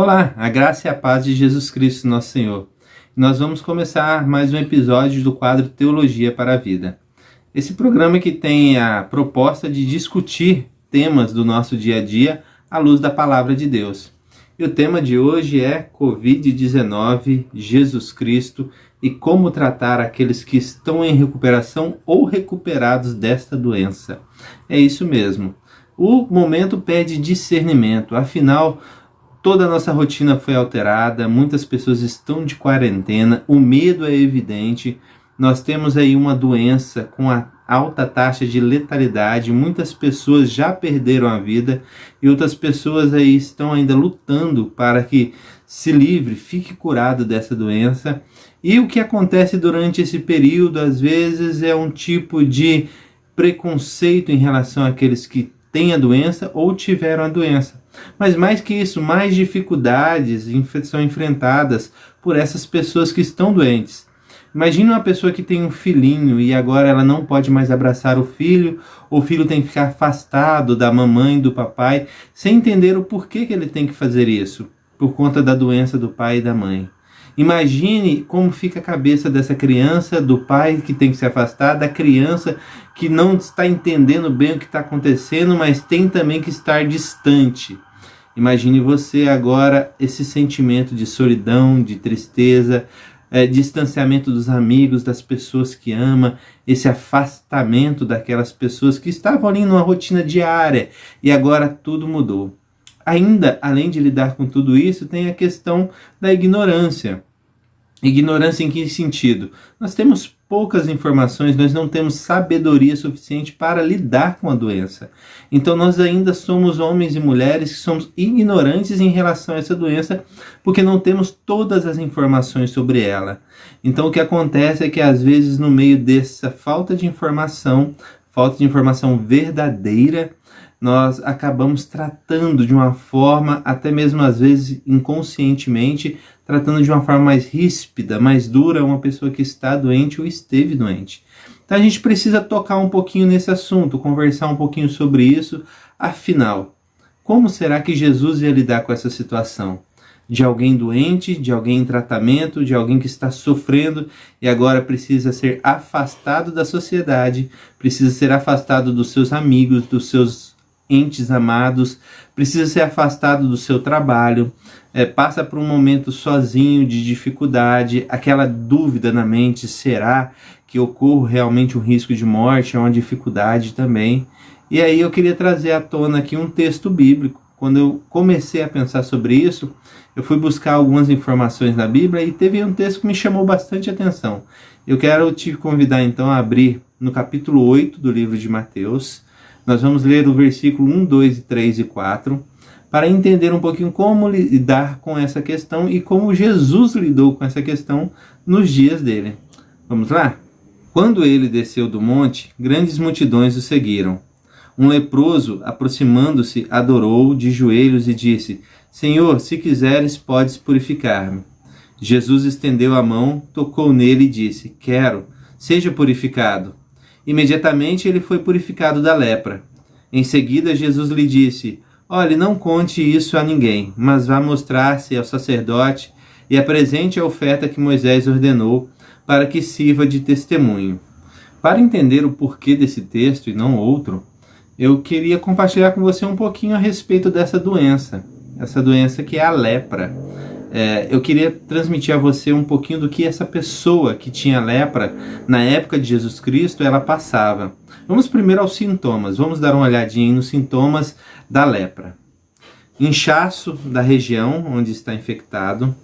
Olá, a graça e a paz de Jesus Cristo, nosso Senhor. Nós vamos começar mais um episódio do quadro Teologia para a Vida. Esse programa que tem a proposta de discutir temas do nosso dia a dia à luz da Palavra de Deus. E o tema de hoje é Covid-19, Jesus Cristo e como tratar aqueles que estão em recuperação ou recuperados desta doença. É isso mesmo. O momento pede discernimento, afinal, toda a nossa rotina foi alterada, muitas pessoas estão de quarentena, o medo é evidente, nós temos aí uma doença com a alta taxa de letalidade, muitas pessoas já perderam a vida e outras pessoas aí estão ainda lutando para que se livre, fique curado dessa doença. E o que acontece durante esse período, às vezes, é um tipo de preconceito em relação àqueles que têm a doença ou tiveram a doença. Mas mais que isso, mais dificuldades são enfrentadas por essas pessoas que estão doentes. Imagine uma pessoa que tem um filhinho e agora ela não pode mais abraçar o filho tem que ficar afastado da mamãe, do papai, sem entender o porquê que ele tem que fazer isso, por conta da doença do pai e da mãe. Imagine como fica a cabeça dessa criança, do pai que tem que se afastar, da criança que não está entendendo bem o que está acontecendo, mas tem também que estar distante. Imagine você agora esse sentimento de solidão, de tristeza, distanciamento dos amigos, das pessoas que ama, esse afastamento daquelas pessoas que estavam ali numa rotina diária e agora tudo mudou. Ainda, além de lidar com tudo isso, tem a questão da ignorância. Ignorância em que sentido? Nós temos poucas informações, nós não temos sabedoria suficiente para lidar com a doença. Então nós ainda somos homens e mulheres que somos ignorantes em relação a essa doença, porque não temos todas as informações sobre ela. Então o que acontece é que às vezes no meio dessa falta de informação verdadeira, nós acabamos tratando de uma forma, até mesmo às vezes inconscientemente, tratando de uma forma mais ríspida, mais dura, uma pessoa que está doente ou esteve doente. Então a gente precisa tocar um pouquinho nesse assunto, conversar um pouquinho sobre isso. Afinal, como será que Jesus ia lidar com essa situação? De alguém doente, de alguém em tratamento, de alguém que está sofrendo e agora precisa ser afastado da sociedade, precisa ser afastado dos seus amigos, dos seus entes amados, precisa ser afastado do seu trabalho, passa por um momento sozinho de dificuldade, aquela dúvida na mente, será que ocorre realmente um risco de morte? É uma dificuldade também. E aí eu queria trazer à tona aqui um texto bíblico. Quando eu comecei a pensar sobre isso, eu fui buscar algumas informações na Bíblia e teve um texto que me chamou bastante atenção. Eu quero te convidar então a abrir no capítulo 8 do livro de Mateus. Nós vamos ler o versículo 1, 2, 3 e 4 para entender um pouquinho como lidar com essa questão e como Jesus lidou com essa questão nos dias dele. Vamos lá? Quando ele desceu do monte, grandes multidões o seguiram. Um leproso, aproximando-se, adorou de joelhos e disse: Senhor, se quiseres, podes purificar-me. Jesus estendeu a mão, tocou nele e disse: Quero, seja purificado. Imediatamente ele foi purificado da lepra. Em seguida Jesus lhe disse: Olhe, não conte isso a ninguém, mas vá mostrar-se ao sacerdote e apresente a oferta que Moisés ordenou, para que sirva de testemunho. Para entender o porquê desse texto e não outro, eu queria compartilhar com você um pouquinho a respeito dessa doença que é a lepra. Eu queria transmitir a você um pouquinho do que essa pessoa que tinha lepra, na época de Jesus Cristo, ela passava. Vamos primeiro aos sintomas, vamos dar uma olhadinha nos sintomas da lepra. Inchaço da região onde está infectado,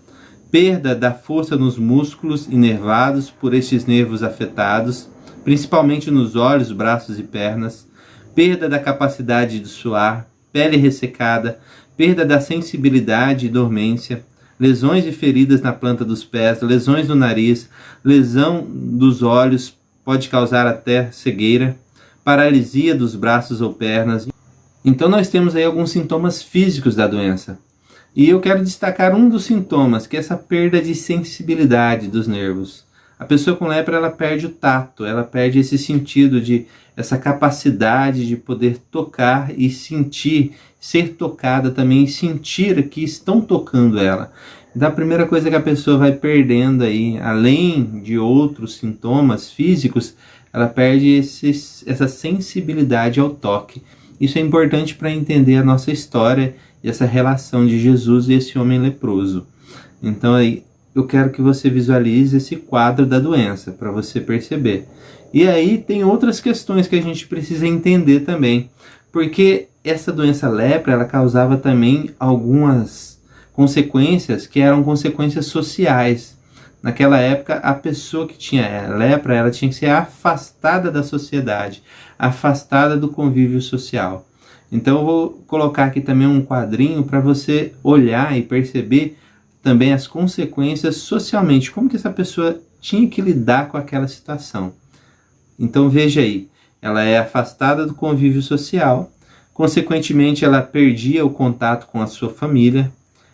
perda da força nos músculos inervados por estes nervos afetados, principalmente nos olhos, braços e pernas, perda da capacidade de suar, pele ressecada, perda da sensibilidade e dormência, lesões e feridas na planta dos pés, lesões no nariz, lesão dos olhos, pode causar até cegueira, paralisia dos braços ou pernas. Então nós temos aí alguns sintomas físicos da doença. E eu quero destacar um dos sintomas, que é essa perda de sensibilidade dos nervos. A pessoa com lepra, ela perde o tato, ela perde esse sentido essa capacidade de poder tocar e sentir, ser tocada também e sentir que estão tocando ela. Então a primeira coisa que a pessoa vai perdendo aí, além de outros sintomas físicos, ela perde essa sensibilidade ao toque. Isso é importante para entender a nossa história e essa relação de Jesus e esse homem leproso. Então aí eu quero que você visualize esse quadro da doença, para você perceber. E aí tem outras questões que a gente precisa entender também, porque essa doença lepra, ela causava também algumas consequências que eram consequências sociais. Naquela época, a pessoa que tinha lepra, ela tinha que ser afastada da sociedade, afastada do convívio social. Então eu vou colocar aqui também um quadrinho para você olhar e perceber também as consequências socialmente, como que essa pessoa tinha que lidar com aquela situação. Então veja aí, ela é afastada do convívio social, consequentemente ela perdia o contato com a sua família,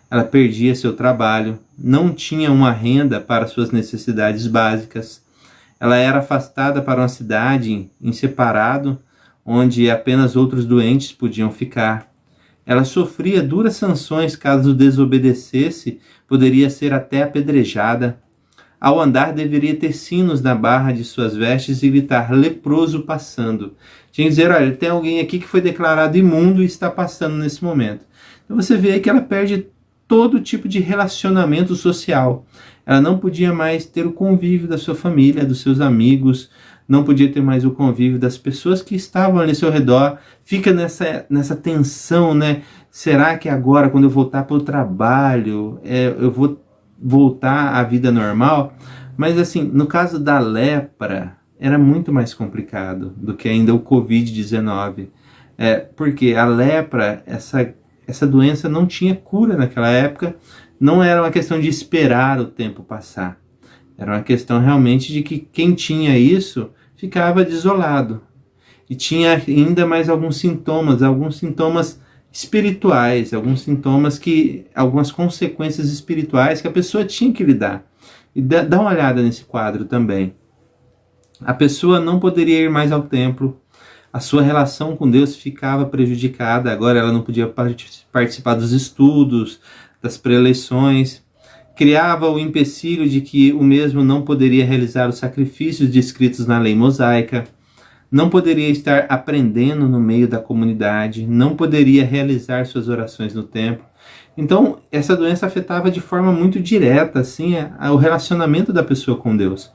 ela perdia seu trabalho, não tinha uma renda para suas necessidades básicas, ela era afastada para uma cidade em separado, onde apenas outros doentes podiam ficar. Ela sofria duras sanções caso desobedecesse, poderia ser até apedrejada. Ao andar deveria ter sinos na barra de suas vestes e gritar leproso passando. Tinha que dizer, olha, tem alguém aqui que foi declarado imundo e está passando nesse momento. Então você vê aí que ela perde todo tipo de relacionamento social. Ela não podia mais ter o convívio da sua família, dos seus amigos, não podia ter mais o convívio das pessoas que estavam ali ao seu redor. Fica nessa tensão, né? Será que agora, quando eu voltar para o trabalho, eu vou voltar à vida normal? Mas assim, no caso da lepra, era muito mais complicado do que ainda o Covid-19. Porque a lepra, essa doença não tinha cura naquela época, não era uma questão de esperar o tempo passar. Era uma questão realmente de que quem tinha isso ficava desolado. E tinha ainda mais alguns sintomas espirituais, algumas consequências espirituais que a pessoa tinha que lidar. E dá uma olhada nesse quadro também. A pessoa não poderia ir mais ao templo, a sua relação com Deus ficava prejudicada, agora ela não podia participar dos estudos, das preleções, criava o empecilho de que o mesmo não poderia realizar os sacrifícios descritos na lei mosaica, não poderia estar aprendendo no meio da comunidade, não poderia realizar suas orações no templo. Então, essa doença afetava de forma muito direta assim, o relacionamento da pessoa com Deus.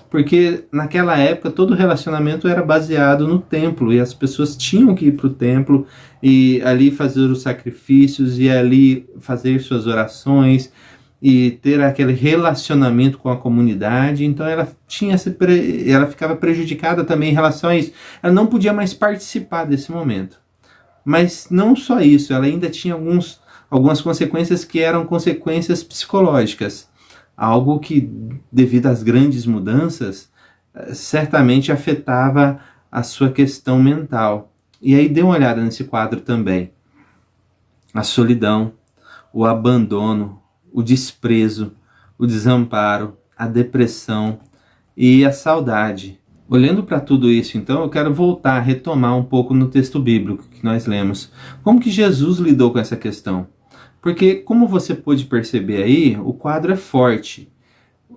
Porque naquela época todo relacionamento era baseado no templo e as pessoas tinham que ir para o templo e ali fazer os sacrifícios e ali fazer suas orações e ter aquele relacionamento com a comunidade. Então ela ficava prejudicada também em relação a isso. Ela não podia mais participar desse momento. Mas não só isso, ela ainda tinha algumas consequências que eram consequências psicológicas. Algo que, devido às grandes mudanças, certamente afetava a sua questão mental. E aí dê uma olhada nesse quadro também. A solidão, o abandono, o desprezo, o desamparo, a depressão e a saudade. Olhando para tudo isso, então, eu quero voltar a retomar um pouco no texto bíblico que nós lemos. Como que Jesus lidou com essa questão? Porque, como você pôde perceber aí, o quadro é forte.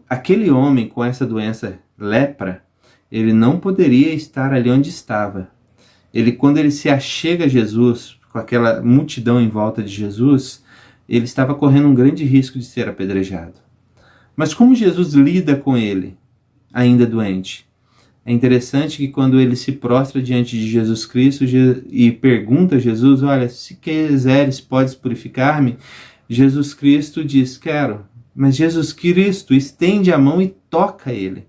Aquele homem com essa doença lepra, ele não poderia estar ali onde estava. Quando ele se achega a Jesus, com aquela multidão em volta de Jesus, ele estava correndo um grande risco de ser apedrejado. Mas como Jesus lida com ele, ainda doente? É interessante que quando ele se prostra diante de Jesus Cristo e pergunta a Jesus, olha, se quiseres, podes purificar-me? Jesus Cristo diz, quero. Mas Jesus Cristo estende a mão e toca ele.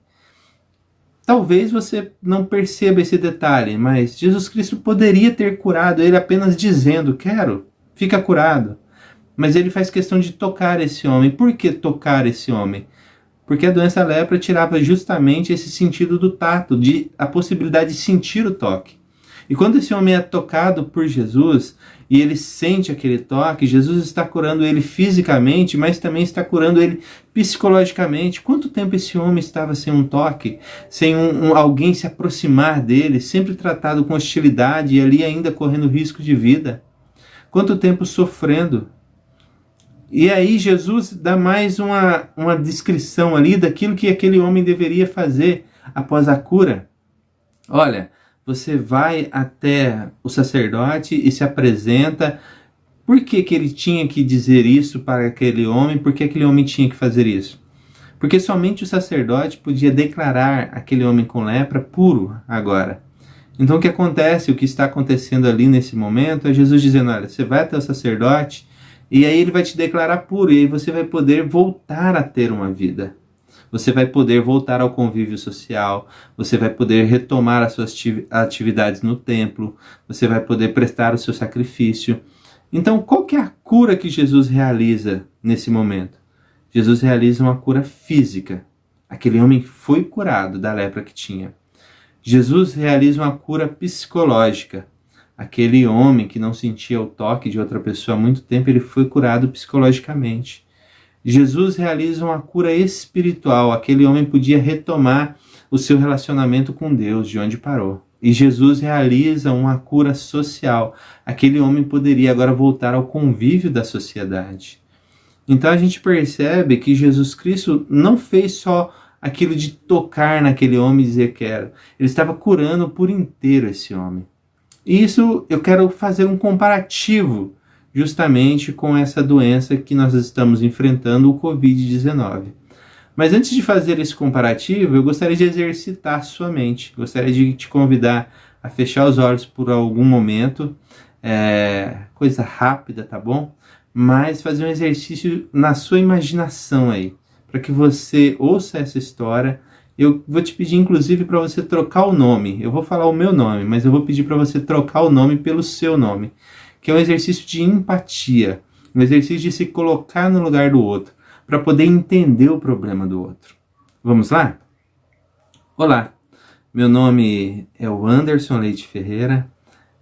Talvez você não perceba esse detalhe, mas Jesus Cristo poderia ter curado ele apenas dizendo, quero, fica curado. Mas ele faz questão de tocar esse homem. Por que tocar esse homem? Porque a doença lepra tirava justamente esse sentido do tato, a possibilidade de sentir o toque. E quando esse homem é tocado por Jesus e ele sente aquele toque, Jesus está curando ele fisicamente, mas também está curando ele psicologicamente. Quanto tempo esse homem estava sem um toque, sem alguém se aproximar dele, sempre tratado com hostilidade e ali ainda correndo risco de vida? Quanto tempo sofrendo? E aí Jesus dá mais uma descrição ali daquilo que aquele homem deveria fazer após a cura. Olha, você vai até o sacerdote e se apresenta. Por que ele tinha que dizer isso para aquele homem? Por que aquele homem tinha que fazer isso? Porque somente o sacerdote podia declarar aquele homem com lepra puro agora. Então o que acontece, o que está acontecendo ali nesse momento é Jesus dizendo, olha, você vai até o sacerdote e aí ele vai te declarar puro e aí você vai poder voltar a ter uma vida. Você vai poder voltar ao convívio social, você vai poder retomar as suas atividades no templo, você vai poder prestar o seu sacrifício. Então, qual que é a cura que Jesus realiza nesse momento? Jesus realiza uma cura física. Aquele homem foi curado da lepra que tinha. Jesus realiza uma cura psicológica. Aquele homem que não sentia o toque de outra pessoa há muito tempo, ele foi curado psicologicamente. Jesus realiza uma cura espiritual. Aquele homem podia retomar o seu relacionamento com Deus, de onde parou. E Jesus realiza uma cura social. Aquele homem poderia agora voltar ao convívio da sociedade. Então a gente percebe que Jesus Cristo não fez só aquilo de tocar naquele homem e dizer quero. Ele estava curando por inteiro esse homem. E isso eu quero fazer um comparativo justamente com essa doença que nós estamos enfrentando, o Covid-19. Mas antes de fazer esse comparativo, eu gostaria de exercitar sua mente. Gostaria de te convidar a fechar os olhos por algum momento. Coisa rápida, tá bom? Mas fazer um exercício na sua imaginação aí, para que você ouça essa história. Eu vou te pedir, inclusive, para você trocar o nome. Eu vou falar o meu nome, mas eu vou pedir para você trocar o nome pelo seu nome, que é um exercício de empatia, um exercício de se colocar no lugar do outro, para poder entender o problema do outro. Vamos lá? Olá, meu nome é o Anderson Leite Ferreira,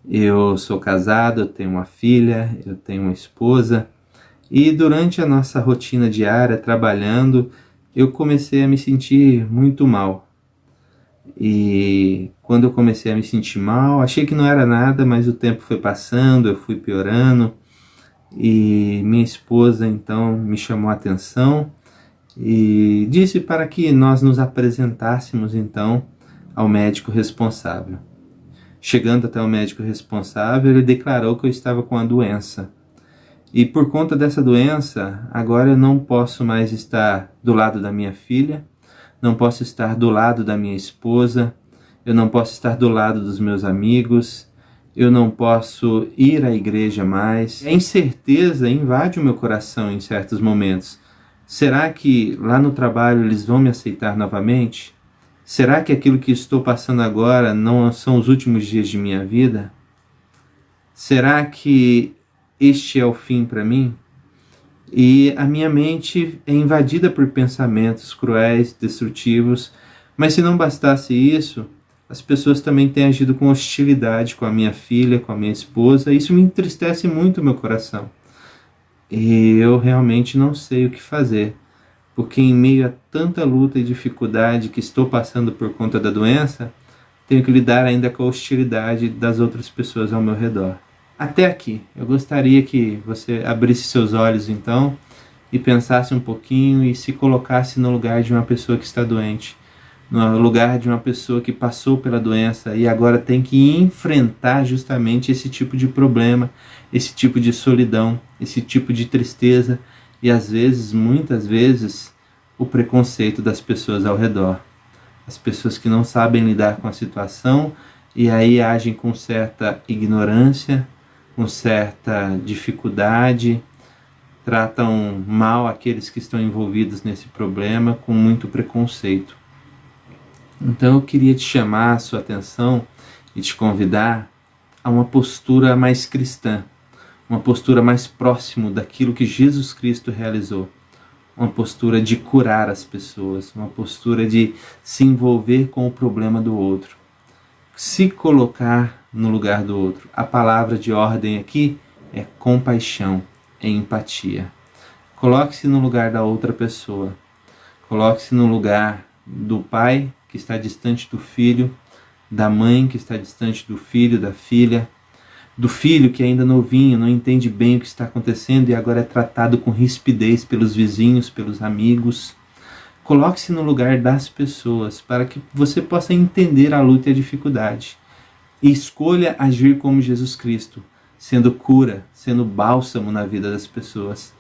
eu sou casado, eu tenho uma filha, eu tenho uma esposa, e durante a nossa rotina diária, trabalhando, eu comecei a me sentir muito mal. E quando eu comecei a me sentir mal, achei que não era nada, mas o tempo foi passando, eu fui piorando. E minha esposa então me chamou a atenção e disse para que nós nos apresentássemos então ao médico responsável. Chegando até o médico responsável, ele declarou que eu estava com a doença. E por conta dessa doença, agora eu não posso mais estar do lado da minha filha, não posso estar do lado da minha esposa, eu não posso estar do lado dos meus amigos, eu não posso ir à igreja mais. A incerteza invade o meu coração em certos momentos. Será que lá no trabalho eles vão me aceitar novamente? Será que aquilo que estou passando agora não são os últimos dias de minha vida? Será que este é o fim para mim? E a minha mente é invadida por pensamentos cruéis, destrutivos, mas se não bastasse isso, as pessoas também têm agido com hostilidade com a minha filha, com a minha esposa, e isso me entristece muito o meu coração. E eu realmente não sei o que fazer, porque em meio a tanta luta e dificuldade que estou passando por conta da doença, tenho que lidar ainda com a hostilidade das outras pessoas ao meu redor. Até aqui, eu gostaria que você abrisse seus olhos então e pensasse um pouquinho e se colocasse no lugar de uma pessoa que está doente, no lugar de uma pessoa que passou pela doença e agora tem que enfrentar justamente esse tipo de problema, esse tipo de solidão, esse tipo de tristeza e às vezes, muitas vezes, o preconceito das pessoas ao redor. As pessoas que não sabem lidar com a situação e aí agem com certa ignorância, com certa dificuldade, tratam mal aqueles que estão envolvidos nesse problema com muito preconceito. Então eu queria te chamar a sua atenção e te convidar a uma postura mais cristã, uma postura mais próximo daquilo que Jesus Cristo realizou, uma postura de curar as pessoas, uma postura de se envolver com o problema do outro. se colocar no lugar do outro. A palavra de ordem aqui é compaixão, é empatia. Coloque-se no lugar da outra pessoa. Coloque-se no lugar do pai que está distante do filho, da mãe que está distante do filho, da filha, do filho que ainda novinho, não entende bem o que está acontecendo e agora é tratado com rispidez pelos vizinhos, pelos amigos. Coloque-se no lugar das pessoas para que você possa entender a luta e a dificuldade. E escolha agir como Jesus Cristo, sendo cura, sendo bálsamo na vida das pessoas,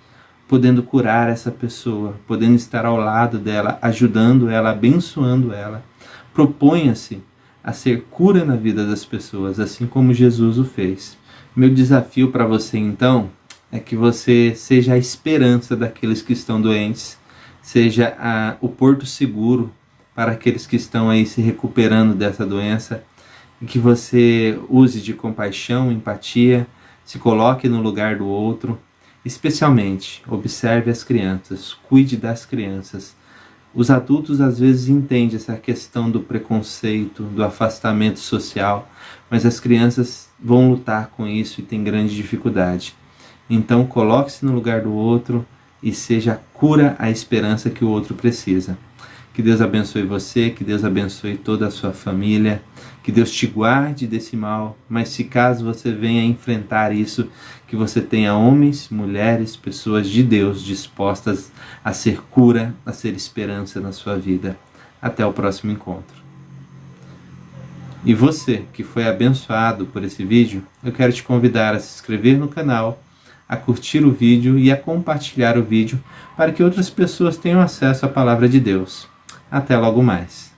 podendo curar essa pessoa, podendo estar ao lado dela, ajudando ela, abençoando ela. Proponha-se a ser cura na vida das pessoas, assim como Jesus o fez. Meu desafio para você, então, é que você seja a esperança daqueles que estão doentes, seja o porto seguro para aqueles que estão aí se recuperando dessa doença, e que você use de compaixão, empatia, se coloque no lugar do outro. Especialmente, observe as crianças, cuide das crianças. Os adultos às vezes entendem essa questão do preconceito, do afastamento social, mas as crianças vão lutar com isso e têm grande dificuldade. Então coloque-se no lugar do outro e seja a cura, a esperança que o outro precisa. Que Deus abençoe você, que Deus abençoe toda a sua família, que Deus te guarde desse mal, mas se caso você venha enfrentar isso, que você tenha homens, mulheres, pessoas de Deus dispostas a ser cura, a ser esperança na sua vida. Até o próximo encontro. E você que foi abençoado por esse vídeo, eu quero te convidar a se inscrever no canal, a curtir o vídeo e a compartilhar o vídeo para que outras pessoas tenham acesso à palavra de Deus. Até logo mais.